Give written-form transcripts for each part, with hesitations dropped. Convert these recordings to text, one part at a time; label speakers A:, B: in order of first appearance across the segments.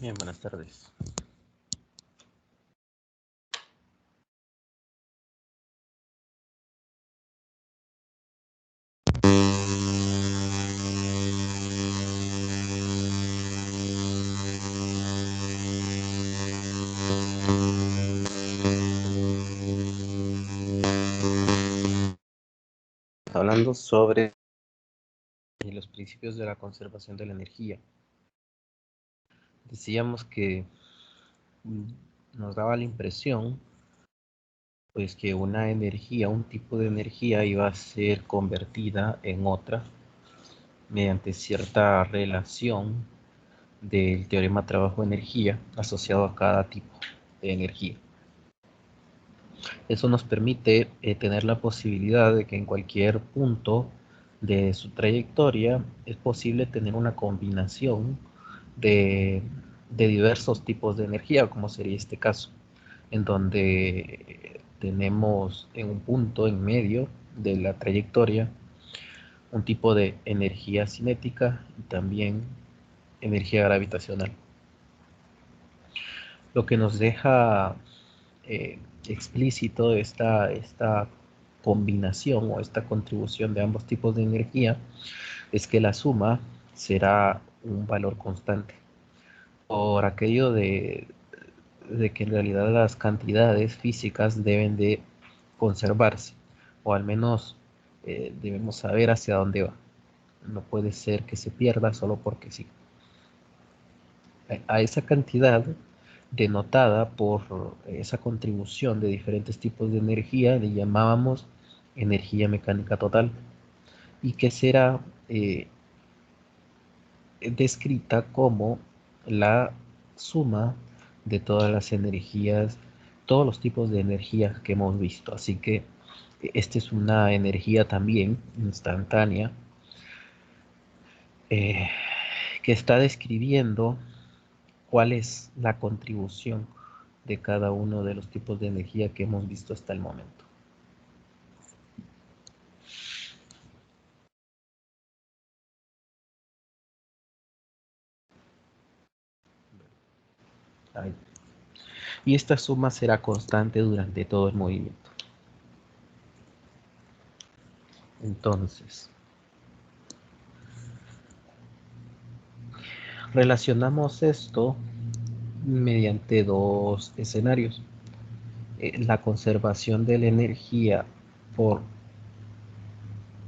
A: Bien, buenas tardes. Hablando sobre los principios de la conservación de la energía. Decíamos que nos daba la impresión pues que una energía, un tipo de energía iba a ser convertida en otra mediante cierta relación del teorema trabajo-energía asociado a cada tipo de energía. Eso nos permite tener la posibilidad de que en cualquier punto de su trayectoria es posible tener una combinación de diversos tipos de energía, como sería este caso, en donde tenemos en un punto en medio de la trayectoria un tipo de energía cinética y también energía gravitacional. Lo que nos deja explícito esta combinación o esta contribución de ambos tipos de energía es que la suma será un valor constante. Por aquello de que en realidad las cantidades físicas deben de conservarse, o al menos debemos saber hacia dónde va. No puede ser que se pierda solo porque sí. A esa cantidad denotada por esa contribución de diferentes tipos de energía le llamábamos energía mecánica total y que será descrita como la suma de todas las energías, todos los tipos de energía que hemos visto. Así que esta es una energía también instantánea eh, que está describiendo cuál es la contribución de cada uno de los tipos de energía que hemos visto hasta el momento. Ahí. Y esta suma será constante durante todo el movimiento. Entonces, relacionamos esto mediante dos escenarios. La conservación de la energía por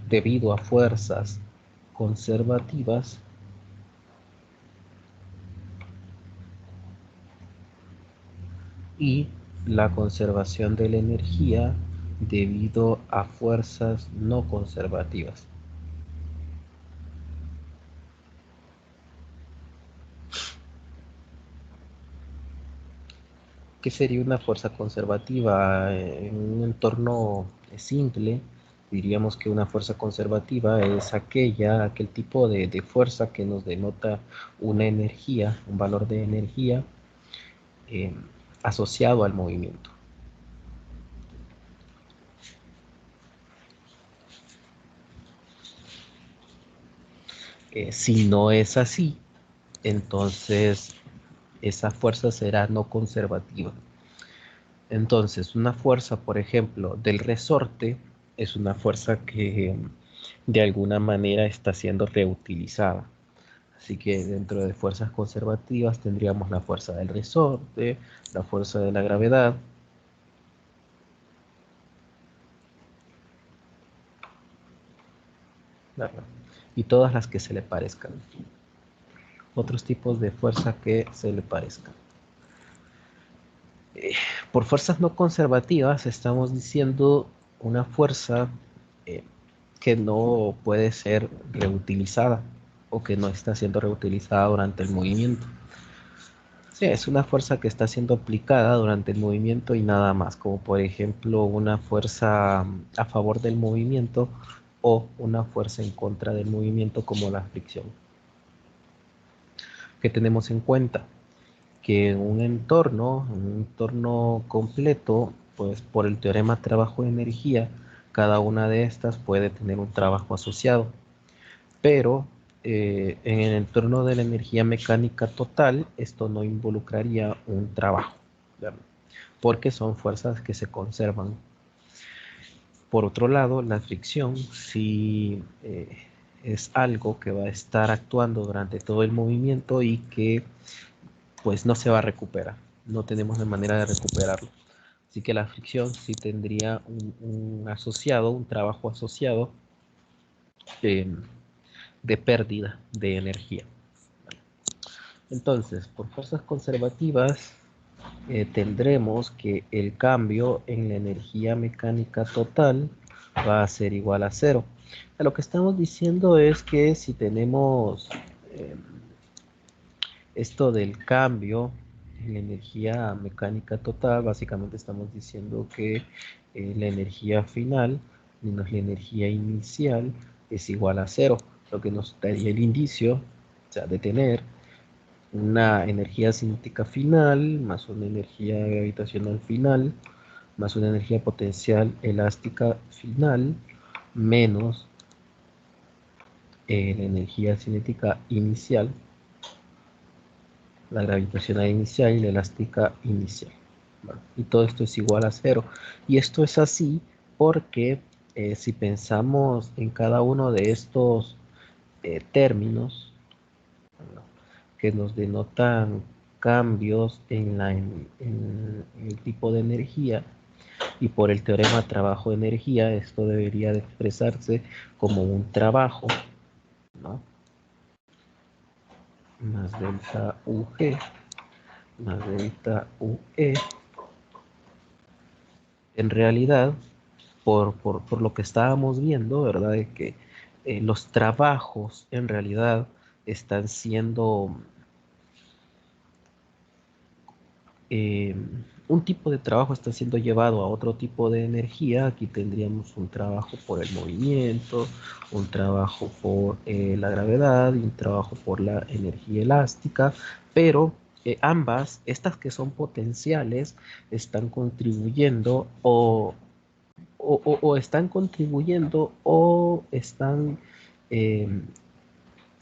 A: debido a fuerzas conservativas y la conservación de la energía debido a fuerzas no conservativas. ¿Qué sería una fuerza conservativa? En un entorno simple, diríamos que una fuerza conservativa es aquel tipo de fuerza que nos denota una energía, un valor de energía eh, asociado al movimiento. Si no es así, entonces esa fuerza será no conservativa. Entonces, una fuerza, por ejemplo, del resorte es una fuerza que de alguna manera está siendo reutilizada. Así que dentro de fuerzas conservativas tendríamos la fuerza del resorte, la fuerza de la gravedad. Claro, y todas las que se le parezcan. Otros tipos de fuerza que se le parezcan. Por fuerzas no conservativas estamos diciendo una fuerza eh, que no puede ser reutilizada o que no está siendo reutilizada durante el movimiento. Sí, es una fuerza que está siendo aplicada durante el movimiento y nada más, como por ejemplo una fuerza a favor del movimiento o una fuerza en contra del movimiento como la fricción. ¿Qué tenemos en cuenta? Que en un entorno completo, pues por el teorema trabajo-energía, cada una de estas puede tener un trabajo asociado, pero en el entorno de la energía mecánica total, esto no involucraría un trabajo, ¿verdad? Porque son fuerzas que se conservan. Por otro lado, la fricción sí es algo que va a estar actuando durante todo el movimiento y que pues no se va a recuperar. No tenemos de manera de recuperarlo. Así que la fricción sí tendría un asociado, un trabajo asociado eh, de pérdida de energía. Entonces, por fuerzas conservativas, tendremos que el cambio en la energía mecánica total va a ser igual a cero. Lo que estamos diciendo es que si tenemos eh, esto del cambio en la energía mecánica total, básicamente estamos diciendo que la energía final menos la energía inicial es igual a cero, lo que nos daría el indicio, o sea, de tener una energía cinética final más una energía gravitacional final más una energía potencial elástica final menos la energía cinética inicial, la gravitacional inicial y la elástica inicial. Bueno, y todo esto es igual a cero. Y esto es así porque si pensamos en cada uno de estos términos, ¿no?, que nos denotan cambios en el tipo de energía, y por el teorema trabajo-energía, esto debería de expresarse como un trabajo, ¿no?, más delta UG más delta UE. En realidad, por lo que estábamos viendo, ¿verdad?, de que los trabajos en realidad están siendo eh, un tipo de trabajo está siendo llevado a otro tipo de energía. Aquí tendríamos un trabajo por el movimiento, un trabajo por la gravedad y un trabajo por la energía elástica, pero ambas, estas que son potenciales, están contribuyendo o están contribuyendo o están eh,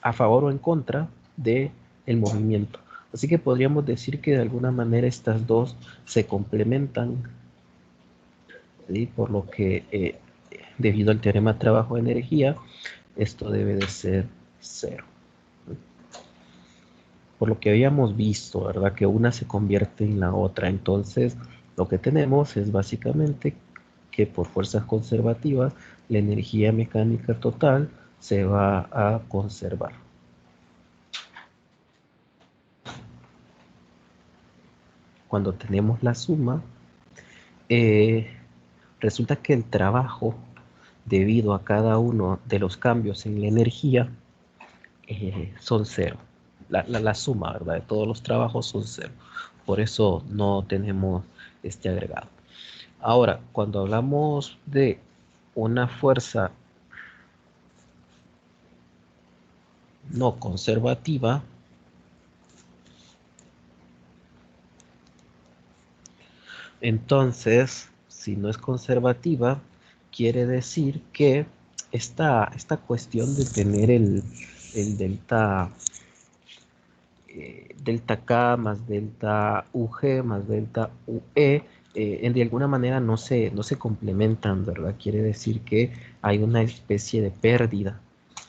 A: a favor o en contra de el movimiento. Así que podríamos decir que de alguna manera estas dos se complementan, ¿sí?, por lo que debido al teorema trabajo-energía, esto debe de ser cero. Por lo que habíamos visto, ¿verdad?, que una se convierte en la otra. Entonces, lo que tenemos es básicamente que por fuerzas conservativas, la energía mecánica total se va a conservar. Cuando tenemos la suma, eh, resulta que el trabajo, debido a cada uno de los cambios en la energía, son cero. La suma, ¿verdad?, de todos los trabajos son cero. Por eso no tenemos este agregado. Ahora, cuando hablamos de una fuerza no conservativa, entonces, si no es conservativa, quiere decir que esta cuestión de tener el delta K más delta UG más delta UE, de alguna manera no se complementan, ¿verdad? Quiere decir que hay una especie de pérdida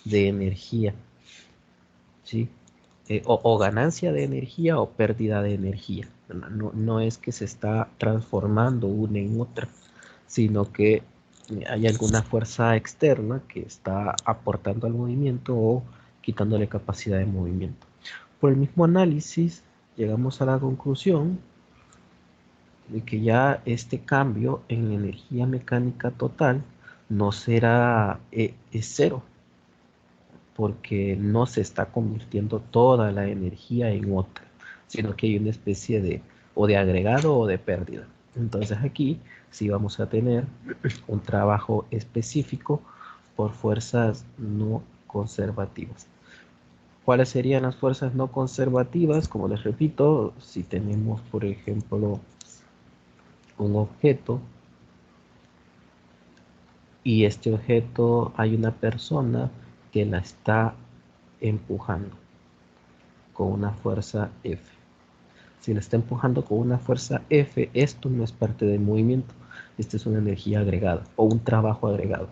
A: de energía, ¿sí? O ganancia de energía o pérdida de energía. No es que se está transformando una en otra, sino que hay alguna fuerza externa que está aportando al movimiento o quitándole capacidad de movimiento. Por el mismo análisis, llegamos a la conclusión de que ya este cambio en la energía mecánica total no será es cero, porque no se está convirtiendo toda la energía en otra, sino que hay una especie de o de agregado o de pérdida. Entonces aquí sí vamos a tener un trabajo específico por fuerzas no conservativas. ¿Cuáles serían las fuerzas no conservativas? Como les repito, si tenemos, por ejemplo, un objeto y este objeto hay una persona que la está empujando con una fuerza F. Si la está empujando con una fuerza F, esto no es parte del movimiento. Esta es una energía agregada o un trabajo agregado.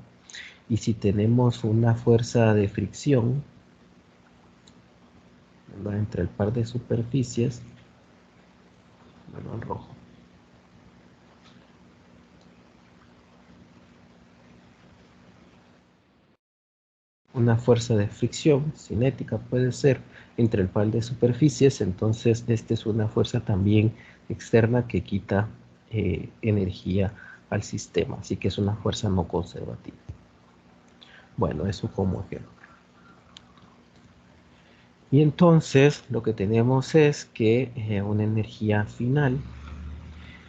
A: Y si tenemos una fuerza de fricción, ¿verdad?, entre el par de superficies, bueno, el rojo, una fuerza de fricción cinética puede ser entre el par de superficies, entonces esta es una fuerza también externa que quita energía al sistema, así que es una fuerza no conservativa. Bueno, eso como ejemplo. Y entonces lo que tenemos es que una energía final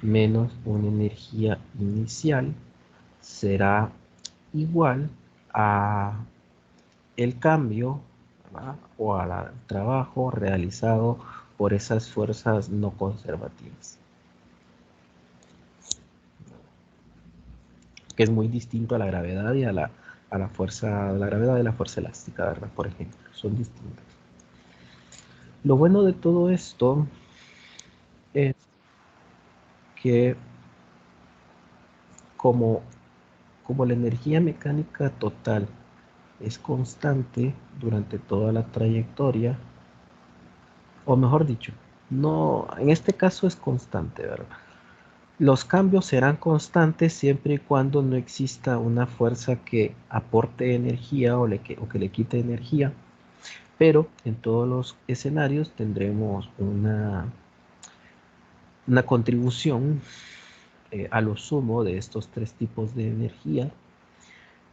A: menos una energía inicial será igual a el cambio, ¿verdad?, o al trabajo realizado por esas fuerzas no conservativas, que es muy distinto a la gravedad y a la fuerza, la gravedad y la fuerza elástica, ¿verdad? Por ejemplo, son distintas. Lo bueno de todo esto es que como, como la energía mecánica total es constante durante toda la trayectoria, o mejor dicho, no, en este caso es constante, ¿verdad? Los cambios serán constantes siempre y cuando no exista una fuerza que aporte energía o que le quite energía, pero en todos los escenarios tendremos una contribución a lo sumo de estos tres tipos de energía,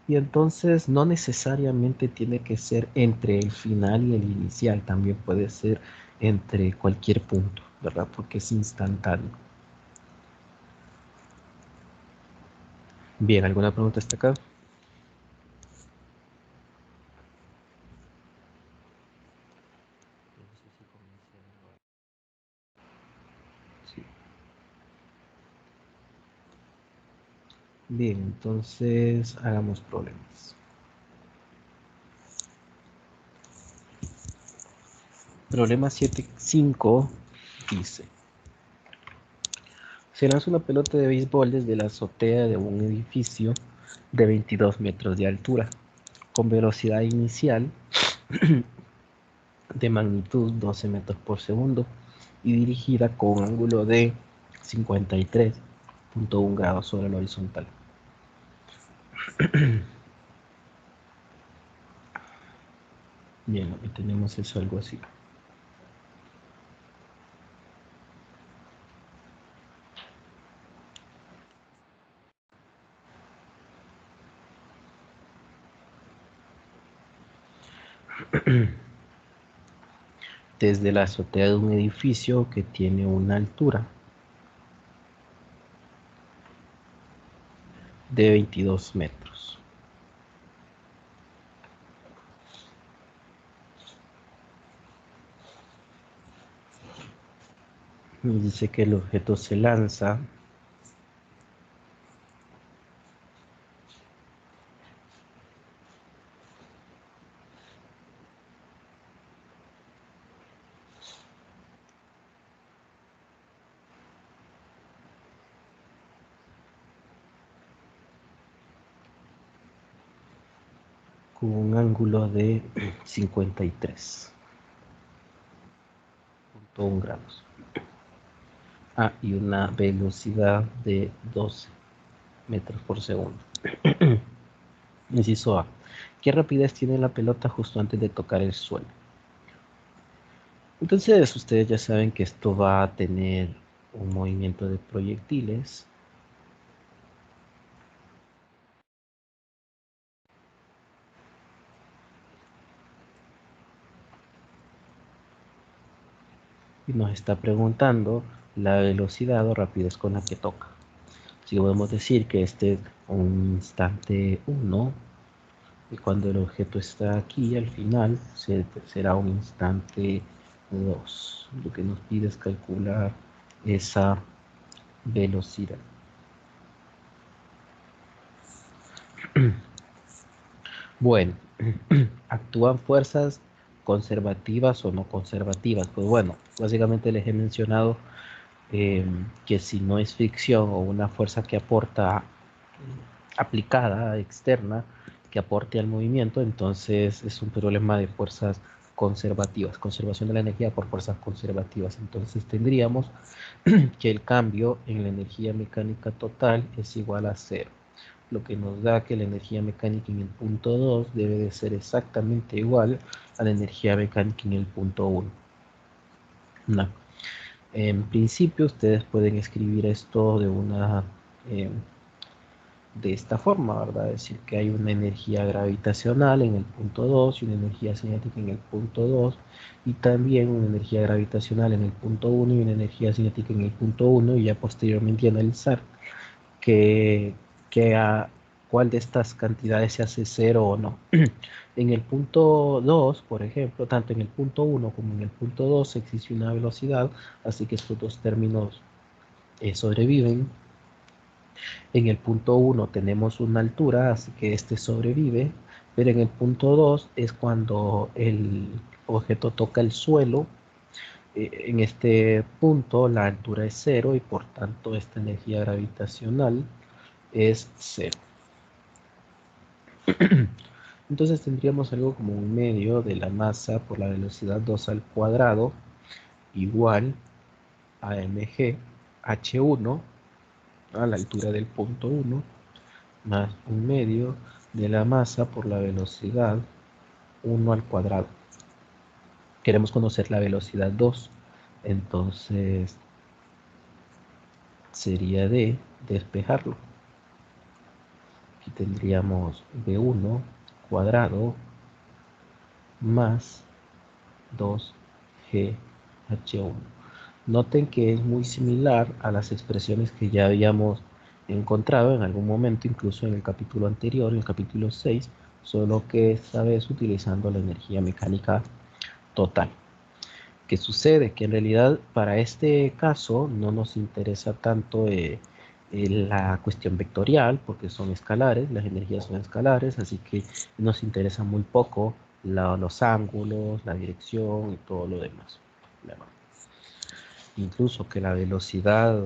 A: y entonces no necesariamente tiene que ser entre el final y el inicial, también puede ser entre cualquier punto, ¿verdad? Porque es instantáneo. Bien, ¿alguna pregunta hasta acá? Sí. Bien, entonces hagamos problemas. Problema 7.5 dice: se lanza una pelota de béisbol desde la azotea de un edificio de 22 metros de altura, con velocidad inicial de magnitud 12 metros por segundo y dirigida con un ángulo de 53.1 grados sobre el horizontal. Bien, lo que tenemos es algo así. Desde la azotea de un edificio que tiene una altura de 22 metros. Y dice que el objeto se lanza con un ángulo de 53.1 grados. Ah, y una velocidad de 12 metros por segundo. Inciso A: ¿qué rapidez tiene la pelota justo antes de tocar el suelo? Entonces ustedes ya saben que esto va a tener un movimiento de proyectiles y nos está preguntando la velocidad o rapidez con la que toca. Si podemos decir que este es un instante 1 y cuando el objeto está aquí al final será un instante 2. Lo que nos pide es calcular esa velocidad. Bueno, actúan fuerzas conservativas o no conservativas. Pues bueno, básicamente les he mencionado que si no es fricción o una fuerza que aporta aplicada, externa, que aporte al movimiento, entonces es un problema de fuerzas conservativas, conservación de la energía por fuerzas conservativas. Entonces tendríamos que el cambio en la energía mecánica total es igual a cero, lo que nos da que la energía mecánica en el punto 2 debe de ser exactamente igual a la energía mecánica en el punto 1. No. En principio ustedes pueden escribir esto eh, de esta forma, ¿verdad? Es decir, que hay una energía gravitacional en el punto 2 y una energía cinética en el punto 2 y también una energía gravitacional en el punto 1 y una energía cinética en el punto 1 y ya posteriormente analizar que, que a cuál de estas cantidades se hace cero o no. En el punto 2, por ejemplo, tanto en el punto 1 como en el punto 2 existe una velocidad, así que estos dos términos sobreviven. En el punto 1 tenemos una altura, así que este sobrevive, pero en el punto 2 es cuando el objeto toca el suelo. En este punto la altura es cero y por tanto esta energía gravitacional es cero. Entonces tendríamos algo como un medio de la masa por la velocidad 2 al cuadrado igual a mg h1 a la altura del punto 1 más un medio de la masa por la velocidad 1 al cuadrado. Queremos conocer la velocidad 2, entonces sería de despejarlo. Aquí tendríamos v1 cuadrado más 2gh1. Noten que es muy similar a las expresiones que ya habíamos encontrado en algún momento, incluso en el capítulo anterior, en el capítulo 6, solo que esta vez utilizando la energía mecánica total. ¿Qué sucede? Que en realidad para este caso no nos interesa tanto la cuestión vectorial, porque son escalares, las energías son escalares, así que nos interesa muy poco los ángulos, la dirección y todo lo demás. Incluso que la velocidad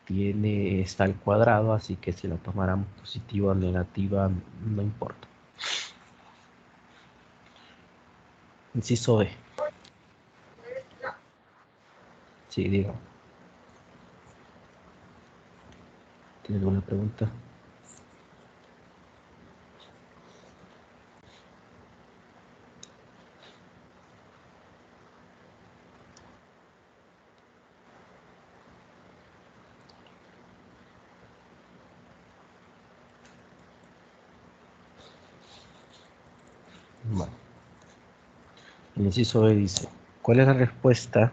A: está al cuadrado, así que si la tomáramos positiva o negativa no importa. Inciso B. Sí, diga. ¿Tiene alguna pregunta? Bueno, el inciso B dice, ¿cuál es la respuesta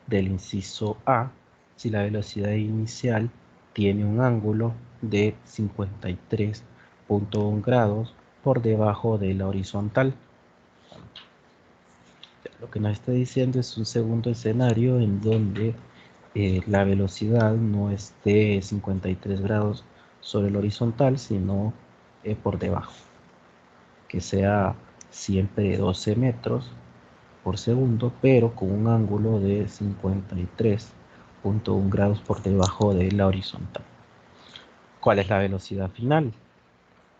A: del inciso A si la velocidad inicial tiene un ángulo de 53.1 grados por debajo de la horizontal? Lo que nos está diciendo es un segundo escenario en donde la velocidad no esté 53 grados sobre el horizontal, sino por debajo, que sea siempre 12 metros por segundo, pero con un ángulo de 53.1 grados por debajo de la horizontal. ¿Cuál es la velocidad final?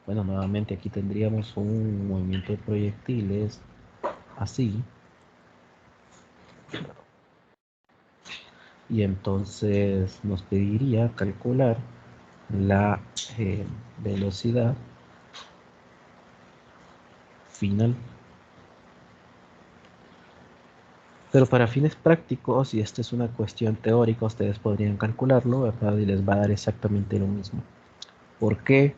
A: Bueno, nuevamente aquí tendríamos un movimiento de proyectiles así, y entonces nos pediría calcular la velocidad final. Pero para fines prácticos, y esta es una cuestión teórica, ustedes podrían calcularlo, ¿verdad? Y les va a dar exactamente lo mismo. ¿Por qué?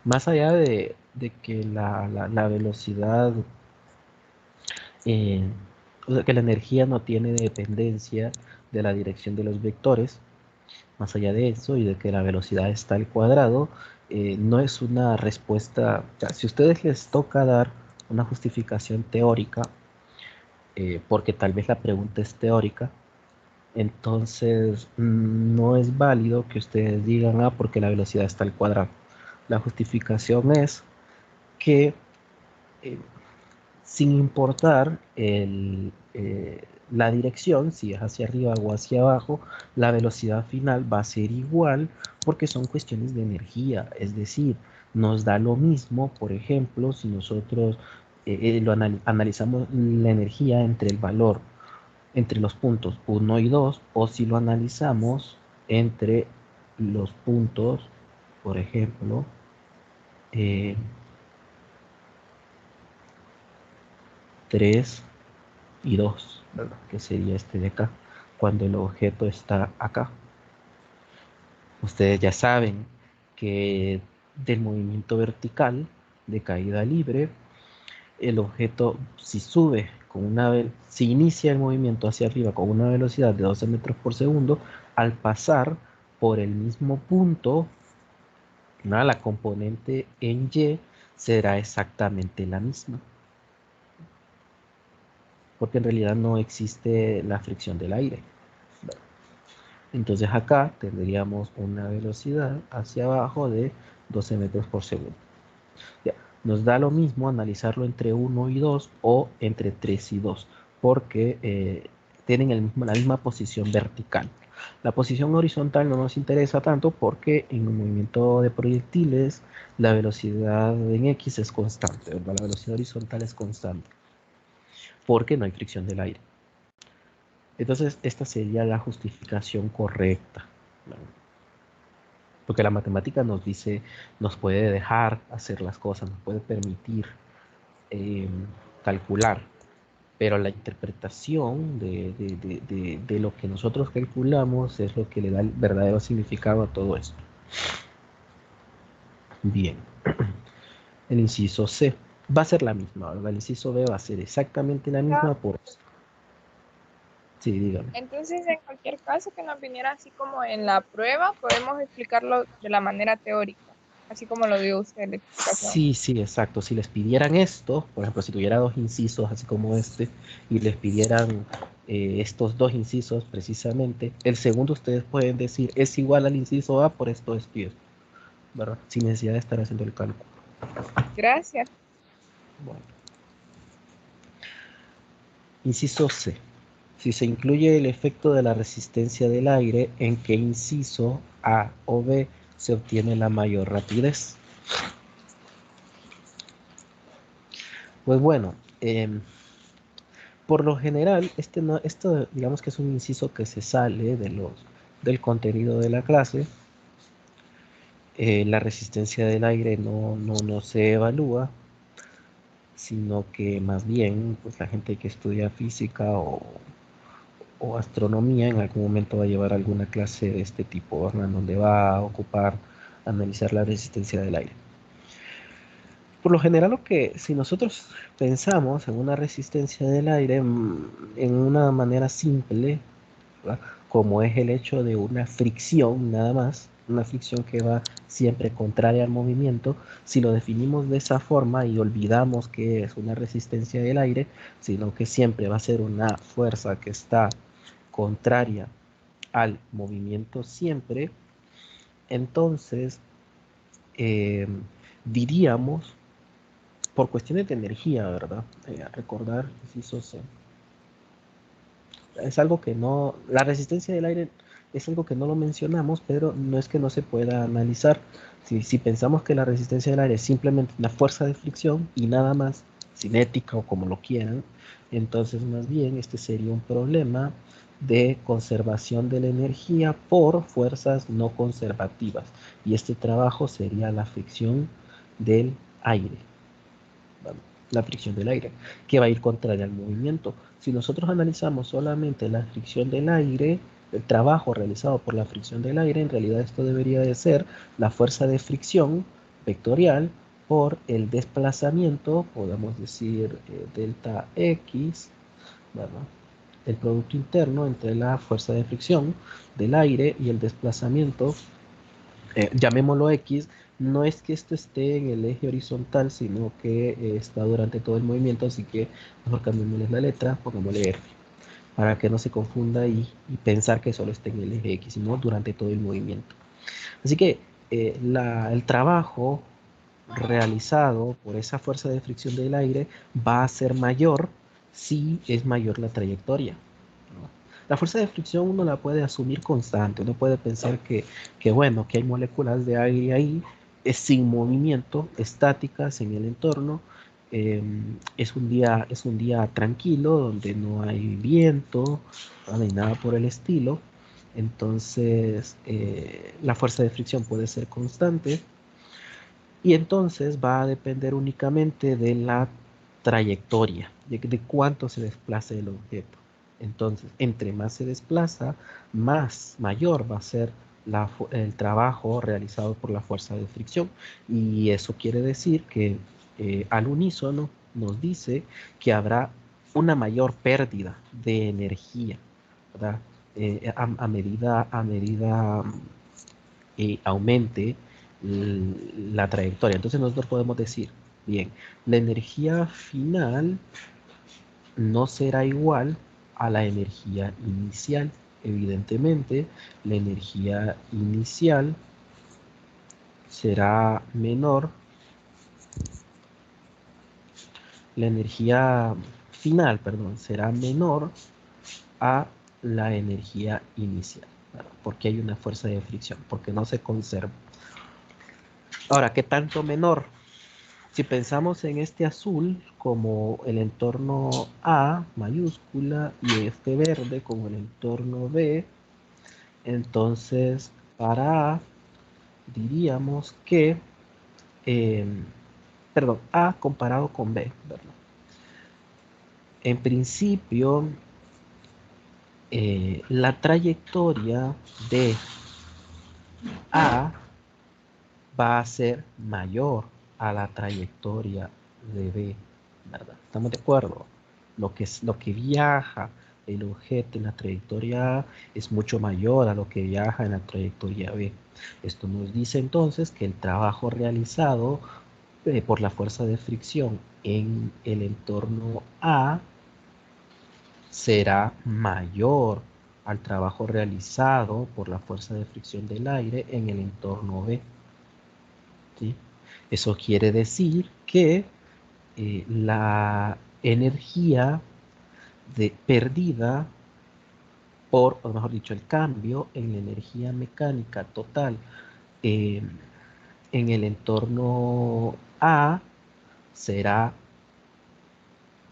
A: Más allá de que la velocidad, o sea, que la energía no tiene dependencia de la dirección de los vectores, más allá de eso y de que la velocidad está al cuadrado, no es una respuesta. O sea, si a ustedes les toca dar una justificación teórica, porque tal vez la pregunta es teórica, entonces no es válido que ustedes digan, ah, porque la velocidad está al cuadrado. La justificación es que eh, sin importar la dirección, si es hacia arriba o hacia abajo, la velocidad final va a ser igual porque son cuestiones de energía. Es decir, nos da lo mismo, por ejemplo, si nosotros analizamos la energía entre el valor, entre los puntos 1 y 2, o si lo analizamos entre los puntos, por ejemplo, eh, 3 y 2, ¿verdad? Que sería este de acá, cuando el objeto está acá. Ustedes ya saben que del movimiento vertical de caída libre, el objeto si sube con si inicia el movimiento hacia arriba con una velocidad de 12 metros por segundo, al pasar por el mismo punto, ¿no? La componente en Y será exactamente la misma, porque en realidad no existe la fricción del aire. Entonces acá tendríamos una velocidad hacia abajo de 12 metros por segundo. Ya, nos da lo mismo analizarlo entre 1 y 2 o entre 3 y 2, porque tienen la misma posición vertical. La posición horizontal no nos interesa tanto porque en el movimiento de proyectiles la velocidad en X es constante, ¿verdad? La velocidad horizontal es constante porque no hay fricción del aire. Entonces esta sería la justificación correcta, ¿verdad? Porque la matemática nos dice, nos puede dejar hacer las cosas, nos puede permitir calcular, pero la interpretación de lo que nosotros calculamos es lo que le da el verdadero significado a todo esto. Bien, el inciso C va a ser la misma, ¿verdad? El inciso B va a ser exactamente la misma por... Sí, dígame.
B: Entonces, en cualquier caso que nos viniera así como en la prueba, podemos explicarlo de la manera teórica, así como lo dio usted la explicación.
A: Sí, sí, exacto. Si les pidieran esto, por ejemplo, si tuviera dos incisos así como este, y les pidieran estos dos incisos precisamente, el segundo ustedes pueden decir es igual al inciso A por esto, esto y esto, ¿verdad? Sin necesidad de estar haciendo el cálculo.
B: Gracias.
A: Bueno, inciso C. Si se incluye el efecto de la resistencia del aire, ¿en qué inciso A o B se obtiene la mayor rapidez? Pues bueno, por lo general, esto digamos que es un inciso que se sale del contenido de la clase. La resistencia del aire no se evalúa, sino que más bien pues, la gente que estudia física o astronomía en algún momento va a llevar alguna clase de este tipo, ¿verdad? Donde va a ocupar analizar la resistencia del aire. Por lo general, si nosotros pensamos en una resistencia del aire en una manera simple, ¿verdad? Como es el hecho de una fricción nada más, una fricción que va siempre contraria al movimiento, si lo definimos de esa forma y olvidamos que es una resistencia del aire, sino que siempre va a ser una fuerza que está contraria al movimiento siempre, entonces eh, diríamos, por cuestiones de energía, ¿verdad? Recordar, inciso C, es algo que no, la resistencia del aire es algo que no lo mencionamos, pero no es que no se pueda analizar. Si pensamos que la resistencia del aire es simplemente una fuerza de fricción y nada más, cinética o como lo quieran, entonces más bien este sería un problema de conservación de la energía por fuerzas no conservativas. Y este trabajo sería la fricción del aire, la fricción del aire, que va a ir contraria al movimiento. Si nosotros analizamos solamente la fricción del aire, el trabajo realizado por la fricción del aire, en realidad esto debería de ser la fuerza de fricción vectorial por el desplazamiento, podemos decir delta X, ¿verdad? El producto interno entre la fuerza de fricción del aire y el desplazamiento, llamémoslo X, no es que esto esté en el eje horizontal, sino que está durante todo el movimiento, así que mejor cambiémosle la letra, pongámosle R, para que no se confunda y pensar que solo está en el eje X, sino durante todo el movimiento. Así que el trabajo realizado por esa fuerza de fricción del aire va a ser mayor si es mayor la trayectoria, ¿no? La fuerza de fricción uno la puede asumir constante, uno puede pensar que bueno, que hay moléculas de aire ahí, es sin movimiento, estáticas en el entorno, es un día tranquilo donde no hay viento, no hay nada por el estilo, entonces la fuerza de fricción puede ser constante y entonces va a depender únicamente de la trayectoria, de cuánto se desplace el objeto. Entonces, entre más se desplaza, mayor va a ser el trabajo realizado por la fuerza de fricción. Y eso quiere decir que al unísono nos dice que habrá una mayor pérdida de energía, ¿verdad? A medida aumente la trayectoria. Entonces nosotros podemos decir, bien, la energía final no será igual a la energía inicial. Evidentemente, la energía inicial será menor, la energía final, perdón, será menor a la energía inicial, ¿verdad? Porque hay una fuerza de fricción, porque no se conserva. Ahora, ¿qué tanto menor? Si pensamos en este azul como el entorno A mayúscula y este verde como el entorno B, entonces para A diríamos que, eh, perdón, A comparado con B, ¿verdad? En principio, la trayectoria de A va a ser mayor a la trayectoria de B, ¿verdad? ¿Estamos de acuerdo? Lo que viaja el objeto en la trayectoria A es mucho mayor a lo que viaja en la trayectoria B. Esto nos dice entonces que el trabajo realizado por la fuerza de fricción en el entorno A será mayor al trabajo realizado por la fuerza de fricción del aire en el entorno B. ¿Sí? Eso quiere decir que la energía perdida o mejor dicho, el cambio en la energía mecánica total eh, en el entorno A será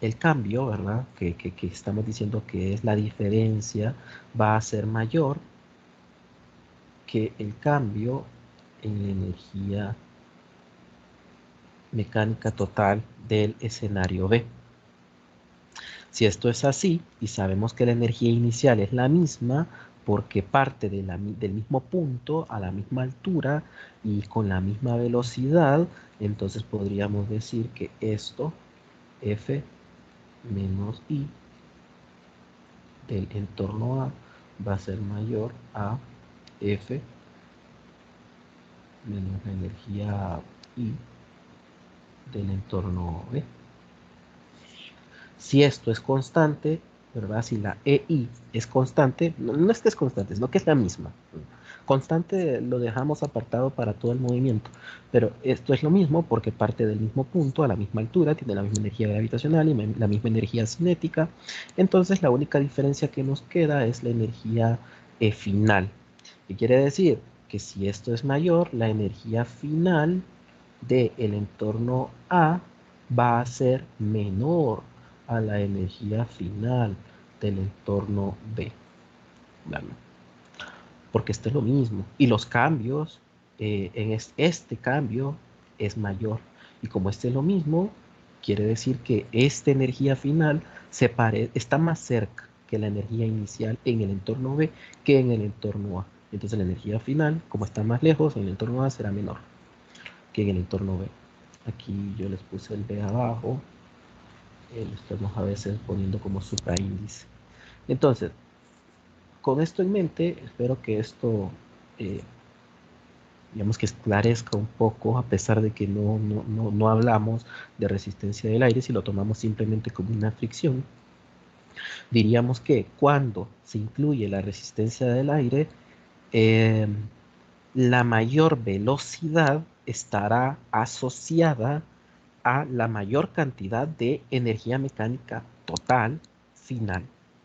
A: el cambio, ¿verdad? Que estamos diciendo que es la diferencia, va a ser mayor que el cambio en la energía mecánica total del escenario B. Si esto es así, y sabemos que la energía inicial es la misma, porque parte del mismo punto, a la misma altura y con la misma velocidad, entonces podríamos decir que esto, F menos I del entorno A, va a ser mayor a F menos la energía I del entorno B. Si esto es constante, ¿verdad? Si la EI es constante, no es que es constante, sino que es la misma. Constante lo dejamos apartado para todo el movimiento, pero esto es lo mismo porque parte del mismo punto, a la misma altura, tiene la misma energía gravitacional y la misma energía cinética. Entonces la única diferencia que nos queda es la energía final. ¿Qué quiere decir? Que si esto es mayor, la energía final del entorno A va a ser menor a la energía final del entorno B. ¿Vale? Porque esto es lo mismo. Y los cambios, este cambio es mayor. Y como este es lo mismo, quiere decir que esta energía final está más cerca que la energía inicial en el entorno B que en el entorno A. Entonces la energía final, como está más lejos, en el entorno A será menor que en el entorno B. Aquí yo les puse el B abajo, lo estamos a veces poniendo como supraíndice. Entonces, con esto en mente, espero que esto, eh, digamos que esclarezca un poco, a pesar de que no hablamos de resistencia del aire, si lo tomamos simplemente como una fricción. Diríamos que cuando se incluye la resistencia del aire, la mayor velocidad estará asociada a la mayor cantidad de energía mecánica total final,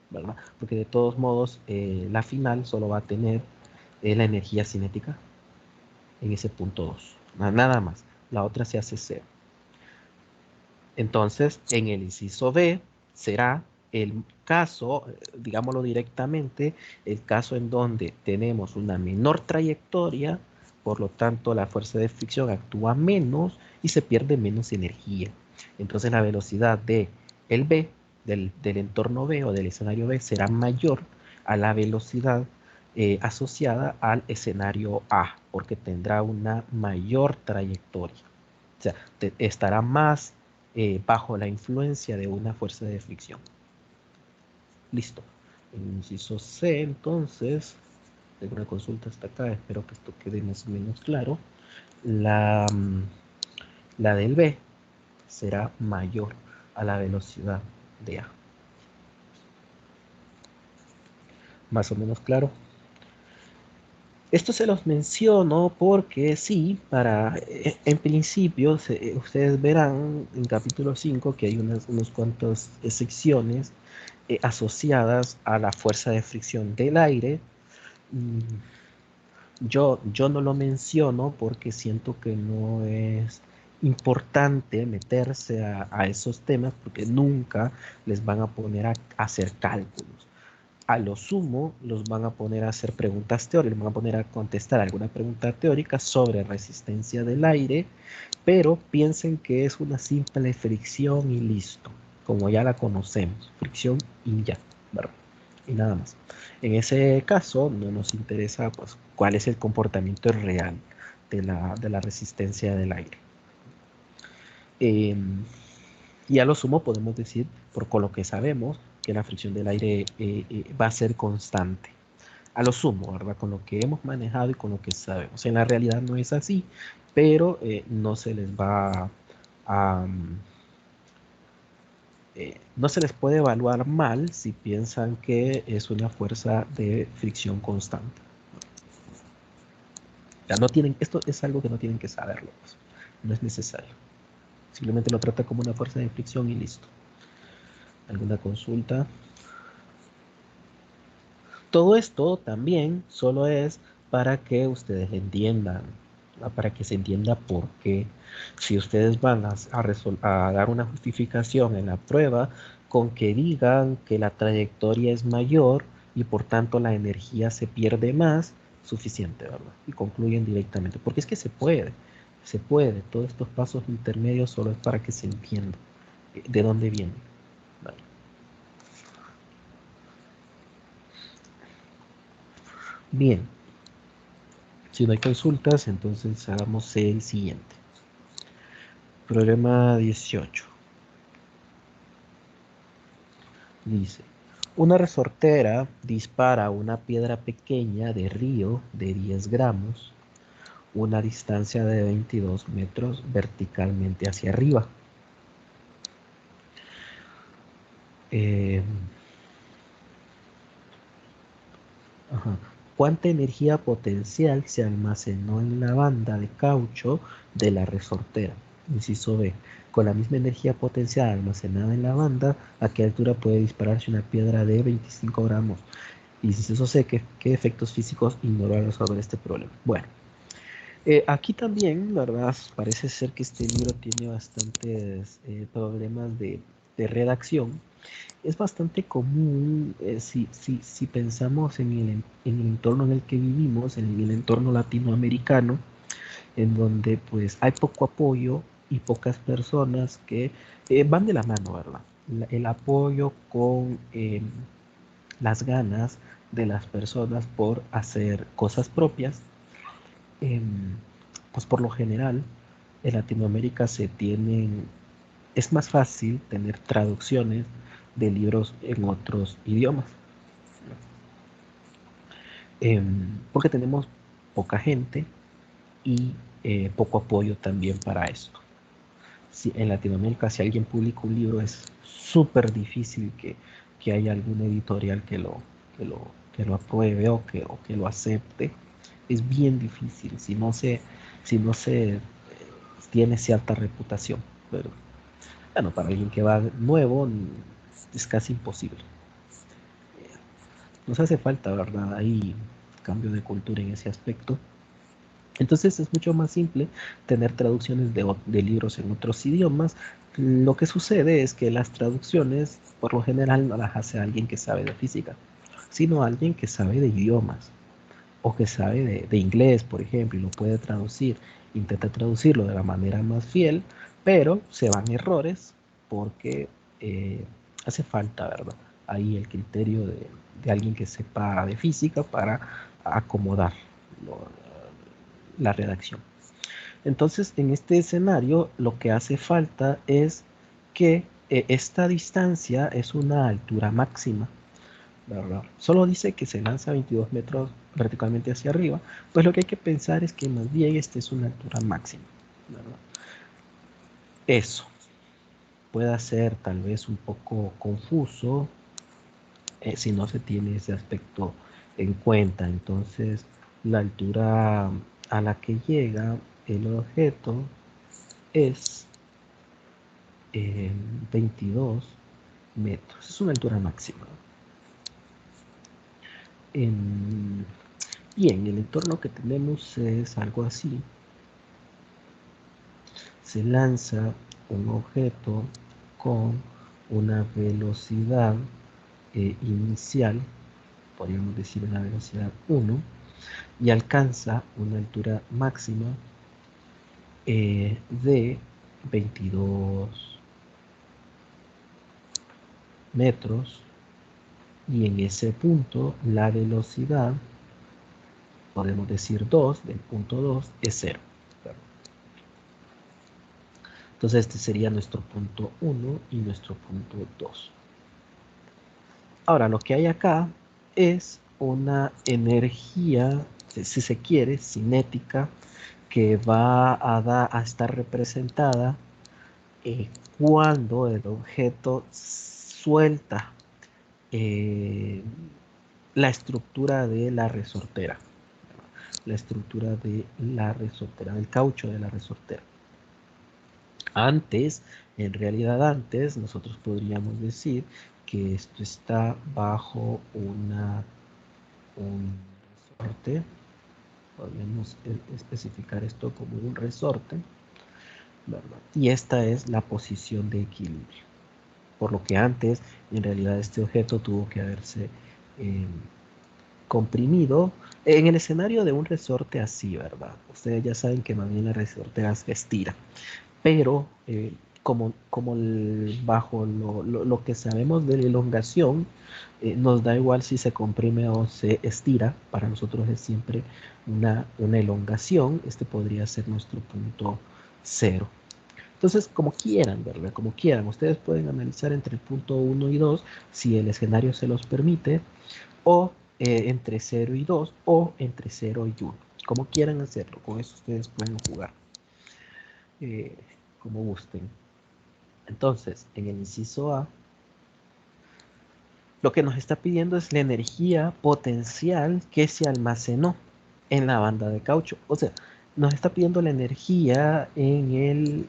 A: ¿verdad? Porque de todos modos la final solo va a tener la energía cinética en ese punto 2, nada más. La otra se hace 0. Entonces, en el inciso B será el caso, digámoslo directamente, el caso en donde tenemos una menor trayectoria, por lo tanto la fuerza de fricción actúa menos y se pierde menos energía. Entonces la velocidad de el B, del entorno B o del escenario B, será mayor a la velocidad asociada al escenario A, porque tendrá una mayor trayectoria. O sea, estará más bajo la influencia de una fuerza de fricción. Listo. En el inciso C, entonces, tengo una consulta hasta acá, espero que esto quede más o menos claro. La del B será mayor a la velocidad de A. Más o menos claro. Esto se los menciono porque sí, en principio, ustedes verán en capítulo 5 que hay unas cuantas secciones asociadas a la fuerza de fricción del aire. Yo no lo menciono porque siento que no es importante meterse a esos temas porque nunca les van a poner a hacer cálculos. A lo sumo los van a poner a hacer preguntas teóricas, los van a poner a contestar alguna pregunta teórica sobre resistencia del aire, pero piensen que es una simple fricción y listo, como ya la conocemos, fricción y ya, ¿verdad? Y nada más. En ese caso no nos interesa pues cuál es el comportamiento real de la resistencia del aire. Y a lo sumo podemos decir, con lo que sabemos, que la fricción del aire va a ser constante. A lo sumo, ¿verdad? Con lo que hemos manejado y con lo que sabemos. En la realidad no es así, pero no se les va a... no se les puede evaluar mal si piensan que es una fuerza de fricción constante. Ya no tienen, esto es algo que no tienen que saberlo, pues. No es necesario. Simplemente lo trata como una fuerza de fricción y listo. ¿Alguna consulta? Todo esto también solo es para que ustedes entiendan, para que se entienda por qué. Si ustedes van a dar una justificación en la prueba con que digan que la trayectoria es mayor y por tanto la energía se pierde más, suficiente, ¿verdad? Y concluyen directamente, porque es que se puede. Todos estos pasos intermedios solo es para que se entienda de dónde viene. ¿Vale? Bien. Si no hay consultas, entonces hagamos el siguiente. Problema 18. Dice, una resortera dispara una piedra pequeña de río de 10 gramos, una distancia de 22 metros verticalmente hacia arriba. ¿Cuánta energía potencial se almacenó en la banda de caucho de la resortera? Inciso B. Con la misma energía potencial almacenada en la banda, ¿a qué altura puede dispararse una piedra de 25 gramos? Inciso C. ¿Qué efectos físicos ignorar sobre este problema? Bueno, aquí también, ¿verdad? Parece ser que este libro tiene bastantes problemas de redacción. Es bastante común si pensamos en el entorno en el que vivimos, en el entorno latinoamericano, en donde pues hay poco apoyo y pocas personas que van de la mano, ¿verdad? El apoyo con las ganas de las personas por hacer cosas propias, pues por lo general en Latinoamérica es más fácil tener traducciones de libros en otros idiomas. Porque tenemos poca gente y poco apoyo también para esto. Si en Latinoamérica, si alguien publica un libro, es súper difícil que haya alguna editorial que lo apruebe o que lo acepte. Es bien difícil. Si no se si no se tiene cierta reputación. Pero bueno, para alguien que va nuevo es casi imposible. Nos hace falta, ¿verdad? Ahí cambio de cultura en ese aspecto. Entonces es mucho más simple tener traducciones de libros en otros idiomas. Lo que sucede es que las traducciones, por lo general, no las hace alguien que sabe de física, sino alguien que sabe de idiomas o que sabe de inglés, por ejemplo, y lo puede traducir. Intenta traducirlo de la manera más fiel, pero se van errores porque eh, hace falta, ¿verdad? Ahí el criterio de alguien que sepa de física para acomodar lo- la redacción. Entonces, en este escenario, lo que hace falta es que esta distancia es una altura máxima, ¿verdad? Solo dice que se lanza 22 metros verticalmente hacia arriba, pues lo que hay que pensar es que más bien esta es una altura máxima, ¿verdad? Eso puede ser tal vez un poco confuso si no se tiene ese aspecto en cuenta. Entonces, la altura a la que llega el objeto es 22 metros. Es una altura máxima. En, Bien, el entorno que tenemos es algo así. Se lanza un objeto con una velocidad inicial, podríamos decir una velocidad 1, y alcanza una altura máxima de 22 metros, y en ese punto la velocidad, podemos decir 2, del punto 2 es 0. Entonces este sería nuestro punto 1 y nuestro punto 2. Ahora, lo que hay acá es una energía, si se quiere, cinética, que va a estar representada eh, cuando el objeto suelta eh, la estructura de la resortera, la estructura de la resortera, del caucho de la resortera. Antes, en realidad antes, nosotros podríamos decir que esto está bajo un resorte. Podríamos especificar esto como un resorte, ¿verdad? Y esta es la posición de equilibrio. Por lo que antes, en realidad, este objeto tuvo que haberse eh, comprimido en el escenario de un resorte así, ¿verdad? Ustedes ya saben que más bien la resortera se estira, pero como bajo lo que sabemos de la elongación, nos da igual si se comprime o se estira, para nosotros es siempre una elongación. Este podría ser nuestro punto cero. Entonces, como quieran, ¿verdad? Como quieran, ustedes pueden analizar entre el punto 1 y 2 si el escenario se los permite, o entre 0 y 2, o entre 0 y 1. Como quieran hacerlo, con eso ustedes pueden jugar eh, como gusten. Entonces, en el inciso A, lo que nos está pidiendo es la energía potencial que se almacenó en la banda de caucho. O sea, nos está pidiendo la energía en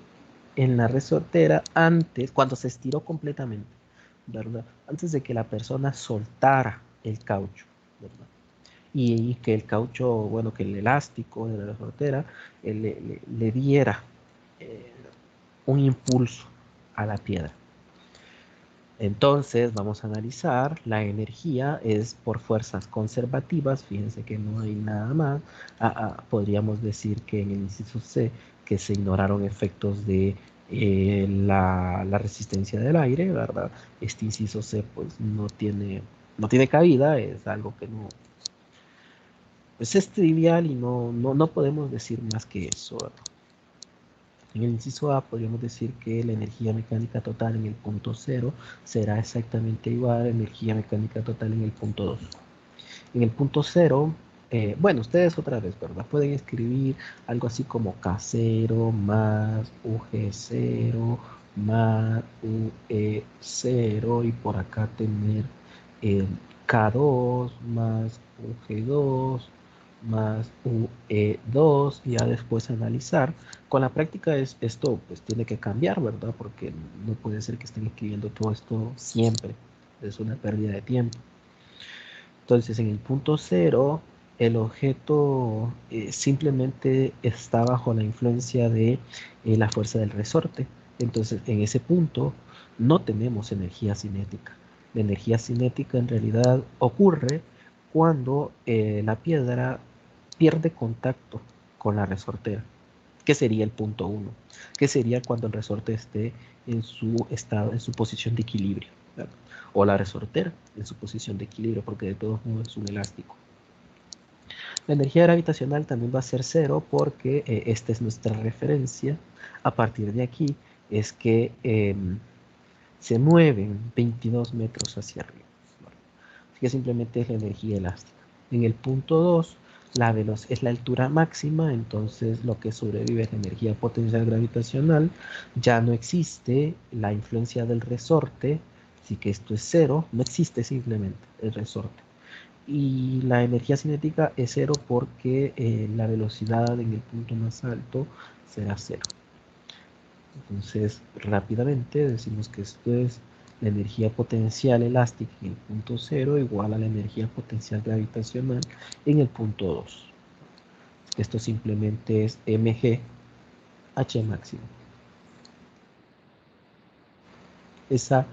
A: la resortera antes, cuando se estiró completamente, ¿verdad? Antes de que la persona soltara el caucho, ¿verdad? Y que el caucho, bueno, que el elástico de la resortera le diera eh, un impulso a la piedra. Entonces vamos a analizar, la energía es por fuerzas conservativas, fíjense que no hay nada más. Podríamos decir que en el inciso C que se ignoraron efectos de la resistencia del aire, ¿verdad? Este inciso C pues no tiene cabida, es algo que no, pues es trivial y no podemos decir más que eso, ¿verdad? En el inciso A podríamos decir que la energía mecánica total en el punto cero será exactamente igual a la energía mecánica total en el punto 2. En el punto cero, bueno, ustedes otra vez, ¿verdad? Pueden escribir algo así como K0 más UG0 más UE0, y por acá tener K2 más UG2 más UE2, y ya después analizar. Con la práctica esto pues tiene que cambiar, ¿verdad? Porque no puede ser que estén escribiendo todo esto siempre. Es una pérdida de tiempo. Entonces, en el punto cero, el objeto simplemente está bajo la influencia de la fuerza del resorte. Entonces, en ese punto no tenemos energía cinética. La energía cinética en realidad ocurre cuando la piedra pierde contacto con la resortera, que sería el punto uno, que sería cuando el resorte esté en su estado, en su posición de equilibrio, ¿verdad? O la resortera en su posición de equilibrio, porque de todos modos es un elástico. La energía gravitacional también va a ser cero porque esta es nuestra referencia. A partir de aquí es que se mueven 22 metros hacia arriba. Así que simplemente es la energía elástica. En el punto 2, la velocidad es la altura máxima, entonces lo que sobrevive es la energía potencial gravitacional. Ya no existe la influencia del resorte, así que esto es cero, no existe simplemente el resorte. Y la energía cinética es cero porque la velocidad en el punto más alto será cero. Entonces, rápidamente decimos que esto es la energía potencial elástica en el punto cero igual a la energía potencial gravitacional en el punto 2. Esto simplemente es mg h máximo. Esa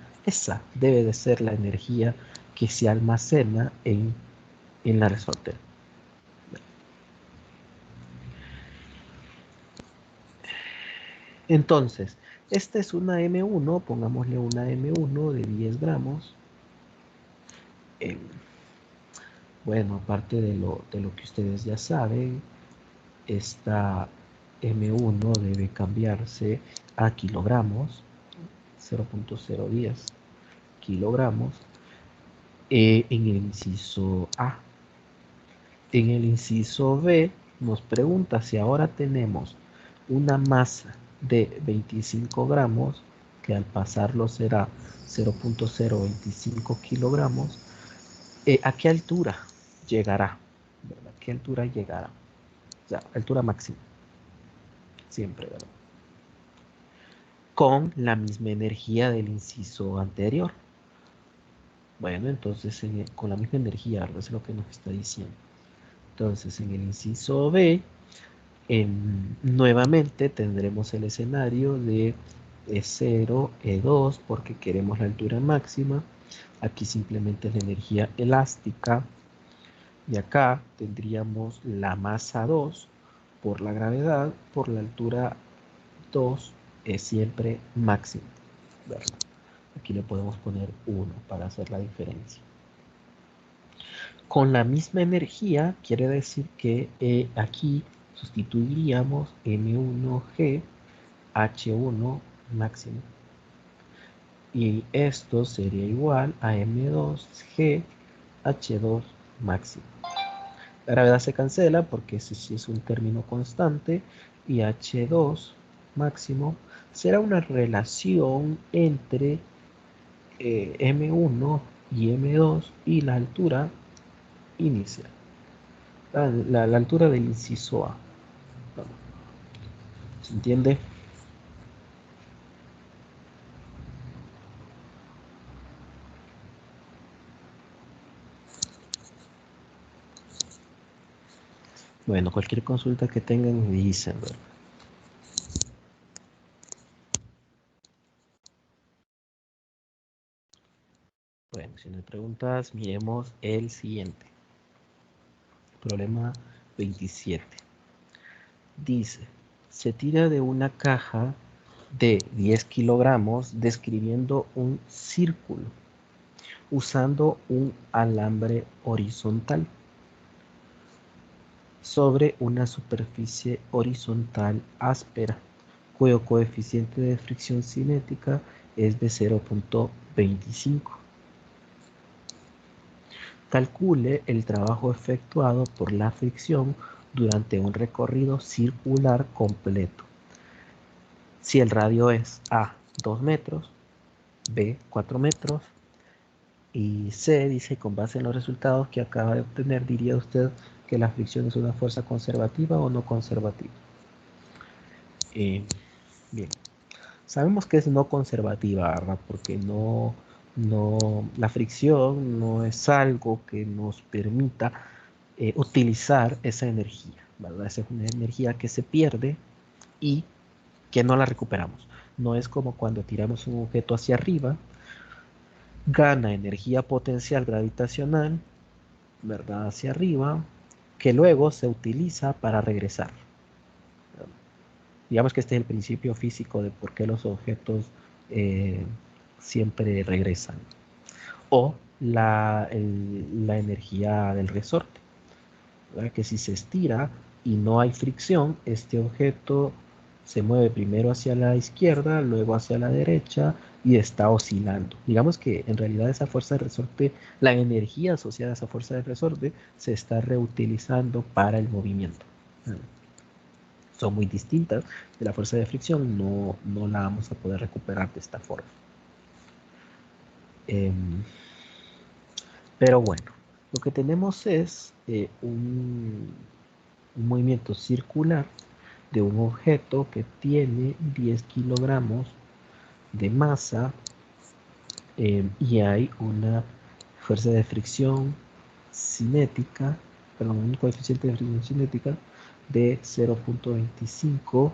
A: debe de ser la energía que se almacena en la resortera. Entonces, esta es una M1, pongámosle una M1 de 10 gramos. Bueno, aparte de lo que ustedes ya saben, esta M1 debe cambiarse a kilogramos, 0.010 kilogramos, en el inciso A. En el inciso B nos pregunta si ahora tenemos una masa de 25 gramos, que al pasarlo será 0.025 kilogramos, ¿a qué altura llegará? ¿Verdad? ¿A qué altura llegará? O sea, altura máxima, siempre, ¿verdad? Con la misma energía del inciso anterior. Bueno, entonces con la misma energía, eso es lo que nos está diciendo. Entonces, en el inciso B, nuevamente tendremos el escenario de E0, E2, porque queremos la altura máxima. Aquí simplemente es la energía elástica. Y acá tendríamos la masa 2 por la gravedad, por la altura 2 es siempre máximo, ¿verdad? Aquí le podemos poner 1 para hacer la diferencia. Con la misma energía, quiere decir que aquí sustituiríamos M1G H1 máximo. Y esto sería igual a M2G H2 máximo. La gravedad se cancela porque ese sí es un término constante, y H2 máximo será una relación entre M1 y M2 y la altura inicial, la altura del inciso A. ¿Se entiende? Bueno, cualquier consulta que tengan me dicen, ¿verdad? Bueno, si no hay preguntas, miremos el siguiente. Problema 27. Dice, se tira de una caja de 10 kilogramos describiendo un círculo usando un alambre horizontal sobre una superficie horizontal áspera, cuyo coeficiente de fricción cinética es de 0.25. Calcule el trabajo efectuado por la fricción durante un recorrido circular completo. Si el radio es A, 2 metros, B, 4 metros, y C dice, con base en los resultados que acaba de obtener, diría usted que la fricción es una fuerza conservativa o no conservativa. Bien, sabemos que es no conservativa, ¿verdad? Porque la fricción no es algo que nos permita utilizar esa energía, ¿verdad? Esa es una energía que se pierde y que no la recuperamos. No es como cuando tiramos un objeto hacia arriba, gana energía potencial gravitacional, ¿verdad? Hacia arriba, que luego se utiliza para regresar. Digamos que este es el principio físico de por qué los objetos eh, siempre regresan. O la energía del resorte, ¿verdad? Que si se estira y no hay fricción, este objeto se mueve primero hacia la izquierda, luego hacia la derecha y está oscilando. Digamos que en realidad esa fuerza de resorte, la energía asociada a esa fuerza de resorte, se está reutilizando para el movimiento. Son muy distintas de la fuerza de fricción, no la vamos a poder recuperar de esta forma. Pero bueno, lo que tenemos es un movimiento circular de un objeto que tiene 10 kilogramos de masa y hay una fuerza de fricción cinética, perdón, un coeficiente de fricción cinética de 0.25.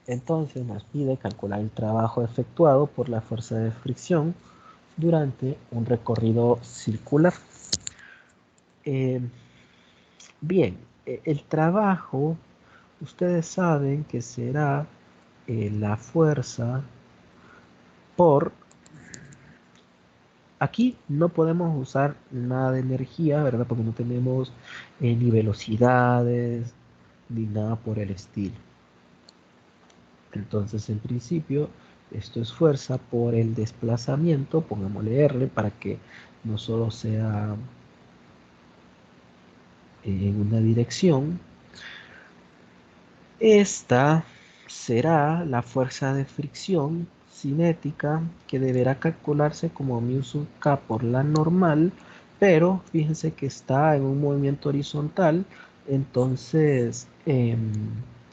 A: Entonces nos pide calcular el trabajo efectuado por la fuerza de fricción durante un recorrido circular. Bien, el trabajo, ustedes saben que será la fuerza por... Aquí no podemos usar nada de energía, ¿verdad? Porque no tenemos ni velocidades ni nada por el estilo. Entonces, en principio, esto es fuerza por el desplazamiento, pongámosle R para que no solo sea en una dirección. Esta será la fuerza de fricción cinética que deberá calcularse como mu sub k por la normal, pero fíjense que está en un movimiento horizontal, entonces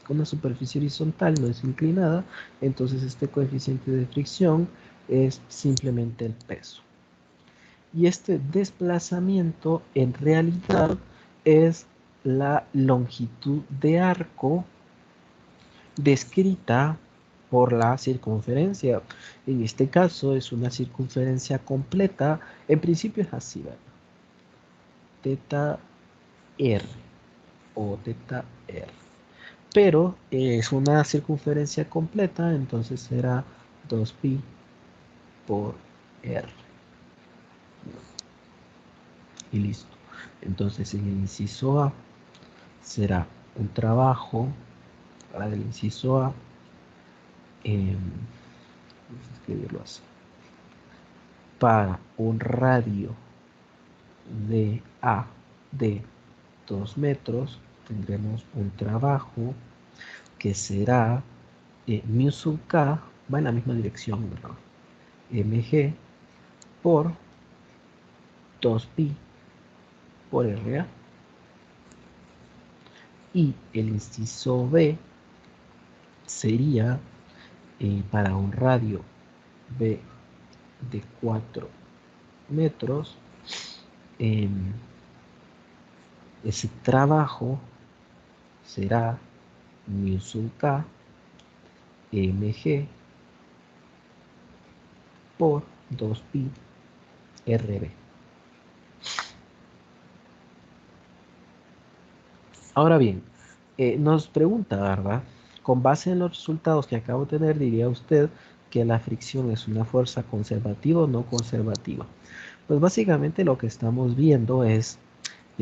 A: una superficie horizontal no es inclinada, entonces este coeficiente de fricción es simplemente el peso. Y este desplazamiento en realidad es la longitud de arco descrita por la circunferencia. En este caso es una circunferencia completa. En principio es así, ¿verdad? Teta R o teta R. Pero es una circunferencia completa, entonces será 2pi por R. Y listo. Entonces en el inciso A será un trabajo para el inciso A. Vamos a escribirlo así. Para un radio de A de 2 metros, tendremos un trabajo que será mu sub k, va en la misma dirección, ¿verdad? mg por 2pi por RA. Y el inciso B sería para un radio B de 4 metros, ese trabajo será mu sub k mg por 2pi rb. Ahora bien, nos pregunta, ¿verdad? Con base en los resultados que acabo de tener, diría usted que la fricción es una fuerza conservativa o no conservativa. Pues básicamente lo que estamos viendo es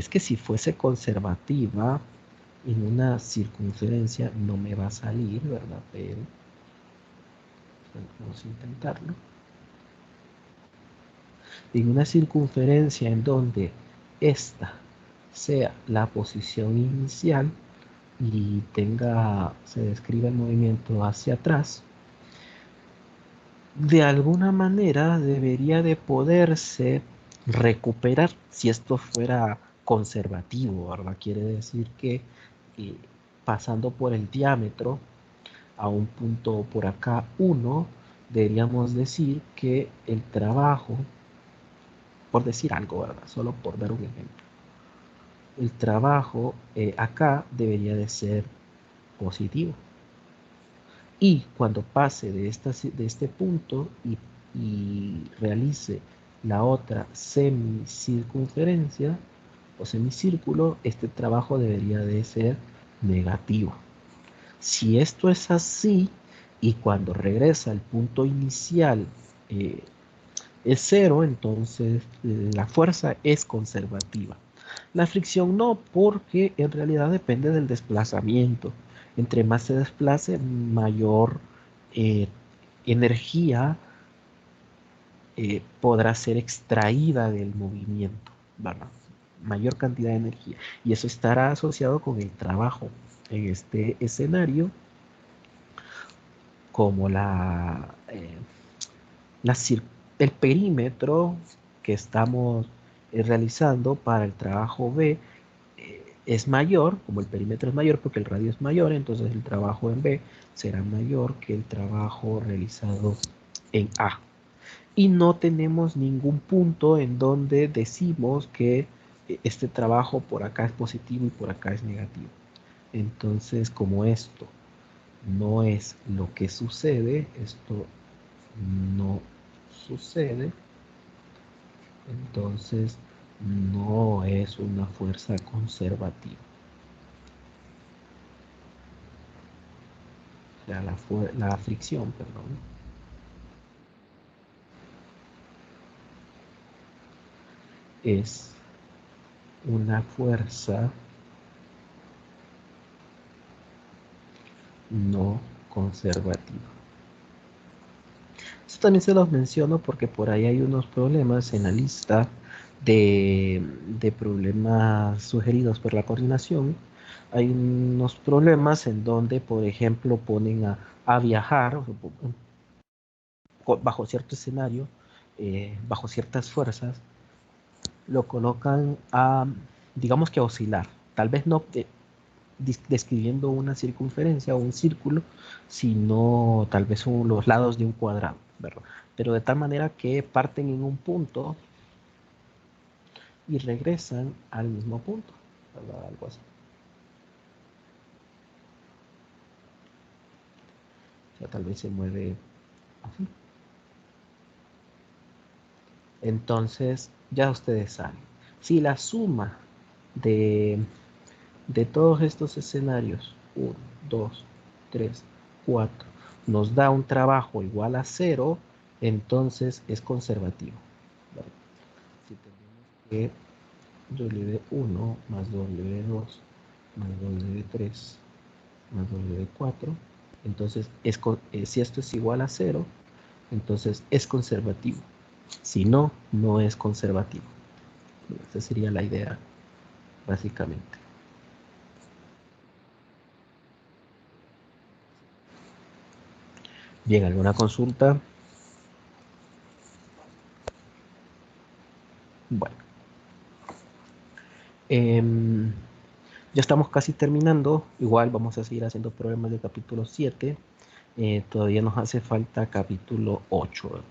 A: que si fuese conservativa en una circunferencia no me va a salir, ¿verdad? Pero vamos a intentarlo. En una circunferencia en donde esta sea la posición inicial y se describe el movimiento hacia atrás, de alguna manera debería de poderse recuperar si esto fuera conservativo, ¿verdad? Quiere decir que eh, pasando por el diámetro a un punto por acá 1, deberíamos decir que el trabajo, por decir algo, ¿verdad? Solo por dar un ejemplo, el trabajo acá debería de ser positivo. Y cuando pase de este punto y realice la otra semicircunferencia o semicírculo, este trabajo debería de ser negativo. Si esto es así y cuando regresa al punto inicial eh, es cero, entonces la fuerza es conservativa. La fricción no, porque en realidad depende del desplazamiento. Entre más se desplace, mayor eh, energía podrá ser extraída del movimiento, ¿verdad? Mayor cantidad de energía. Y eso estará asociado con el trabajo en este escenario, como la el perímetro que estamos realizando para el trabajo B es mayor, como el perímetro es mayor porque el radio es mayor, entonces el trabajo en B será mayor que el trabajo realizado en A. Y no tenemos ningún punto en donde decimos que este trabajo por acá es positivo y por acá es negativo. Entonces, como esto no es lo que sucede, esto no sucede, entonces no es una fuerza conservativa. O sea, la fricción, perdón, es una fuerza no conservativa. Esto también se los menciono porque por ahí hay unos problemas en la lista de problemas sugeridos por la coordinación. Hay unos problemas en donde, por ejemplo, ponen a viajar bajo cierto escenario, bajo ciertas fuerzas, lo colocan a, digamos que a oscilar. Tal vez no describiendo una circunferencia o un círculo, sino tal vez los lados de un cuadrado, ¿verdad? Pero de tal manera que parten en un punto y regresan al mismo punto, ¿verdad? Algo así. O sea, tal vez se mueve así. Entonces, ya ustedes saben. Si la suma de, de todos estos escenarios, 1, 2, 3, 4, nos da un trabajo igual a 0, entonces es conservativo. ¿Vale? Si tenemos que W1 más W2 más W3 más W4, entonces si esto es igual a 0, entonces es conservativo. Si no, no es conservativo. Esa sería la idea, básicamente. Bien, ¿alguna consulta? Bueno, em, ya estamos casi terminando. Igual vamos a seguir haciendo problemas de capítulo 7. Todavía nos hace falta capítulo 8.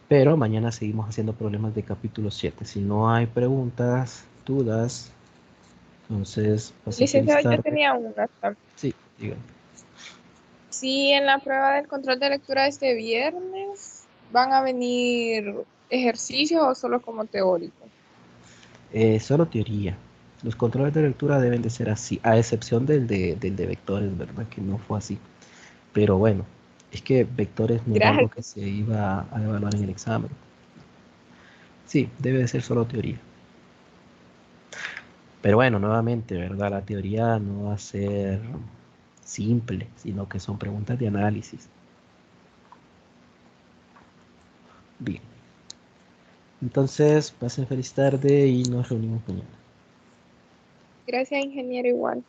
A: Pero mañana seguimos haciendo problemas de capítulo 7. Si no hay preguntas, dudas, entonces pasen feliz
B: Licenciado, yo
A: tarde.
B: tenía una también.
A: Sí, digan.
B: Si en la prueba del control de lectura este viernes van a venir ejercicios o solo como teórico.
A: Solo teoría. Los controles de lectura deben de ser así, a excepción del de vectores, ¿verdad? Que no fue así. Pero bueno, es que vectores no era algo
B: Gracias.
A: que se iba a evaluar en el examen. Sí, debe de ser solo teoría. Pero bueno, nuevamente, ¿verdad? La teoría no va a ser simple, sino que son preguntas de análisis. Bien. Entonces, pasen feliz tarde y nos reunimos mañana.
B: Gracias, ingeniero, igual.